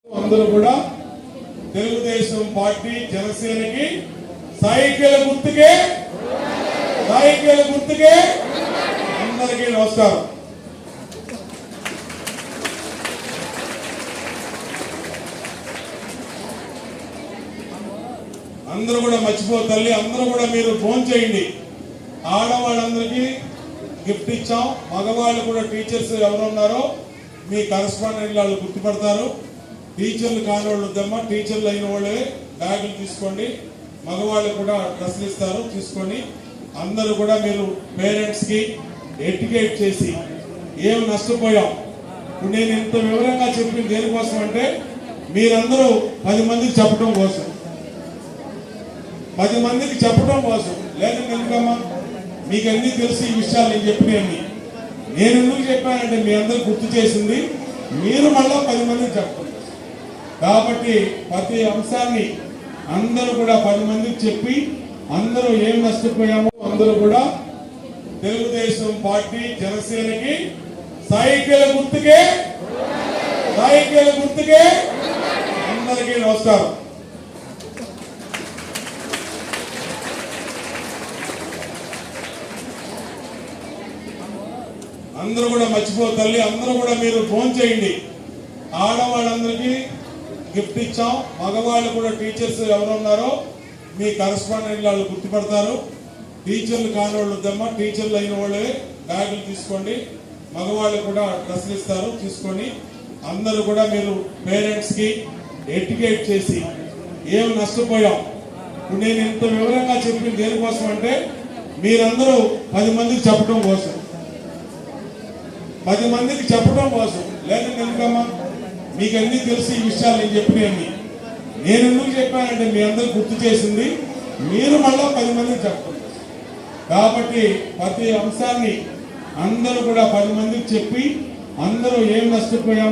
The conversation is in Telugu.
అందరూ కూడా తెలుగుదేశం పార్టీ జనసేనకి సైకిల్ గుర్తుకే అందరికీ నమస్కారం. అందరూ కూడా మర్చిపోతల్లి, అందరూ కూడా మీరు ఫోన్ చేయండి. ఆడవాళ్ళందరికీ గిఫ్ట్ ఇచ్చాం. మగవాళ్ళు కూడా టీచర్స్ ఎవరు ఉన్నారో మీ కరెస్పాండెంట్ వాళ్ళు గుర్తుపడతారు. టీచర్లు కాని వాళ్ళు వద్దమ్మా, టీచర్లు అయిన వాళ్ళే బ్యాగులు తీసుకోండి. మగవాళ్ళు కూడా డ్రెస్సులు ఇస్తారు, తీసుకొని అందరూ కూడా మీరు పేరెంట్స్కి ఎడ్యుకేట్ చేసి ఏం నష్టపోయాం. ఇప్పుడు నేను ఇంత వివరంగా చెప్పింది దేనికోసం అంటే మీరందరూ 10 మందికి చెప్పడం కోసం, 10 మందికి చెప్పడం కోసం. లేదంటే ఎందుకమ్మా, మీకు అన్నీ తెలిసి ఈ విషయాలు నేను చెప్పినవి. నేను ఎందుకు చెప్పానంటే మీ అందరూ గుర్తు చేసింది మీరు మళ్ళా 10 మందికి చెప్పండి. కాబట్టి ప్రతి అంశాన్ని అందరూ కూడా 10 మందికి చెప్పి అందరూ ఏం నష్టపోయామో అందరూ కూడా తెలుగుదేశం పార్టీ జనసేనకి సైకిల్ గుర్తుకే అందరికీ నమస్కారం. అందరూ కూడా మర్చిపోతల్లి, అందరూ కూడా మీరు ఫోన్ చేయండి. ఆడవాళ్ళందరికీ గిఫ్ట్ ఇచ్చాం. మగవాళ్ళు కూడా టీచర్స్ ఎవరు ఉన్నారో మీ కరెస్పాండెంట్ వాళ్ళు గుర్తుపడతారు. టీచర్లు కాని వాళ్ళు వద్దమ్మా, టీచర్లు అయిన వాళ్ళే బ్యాగులు తీసుకోండి. మగవాళ్ళు కూడా డ్రెస్సులు ఇస్తారు, తీసుకొని అందరూ కూడా మీరు పేరెంట్స్కి ఎడ్యుకేట్ చేసి ఏం నష్టపోయాం. ఇప్పుడు నేను ఇంత వివరంగా చెప్పింది దేనికోసం అంటే మీరందరూ 10 మందికి చెప్పడం కోసం, 10 మందికి చెప్పడం కోసం. లేదంటే ఎందుకమ్మా, మీకు అన్నీ తెలిసి ఈ విషయాలు నేను చెప్పినవి. నేను ఎందుకు చెప్పానంటే మీ అందరూ గుర్తు చేసింది మీరు మళ్ళా 10 మందికి చెప్పండి. కాబట్టి ప్రతి అంశాన్ని అందరూ కూడా 10 మందికి చెప్పి అందరూ ఏం నష్టపోయాం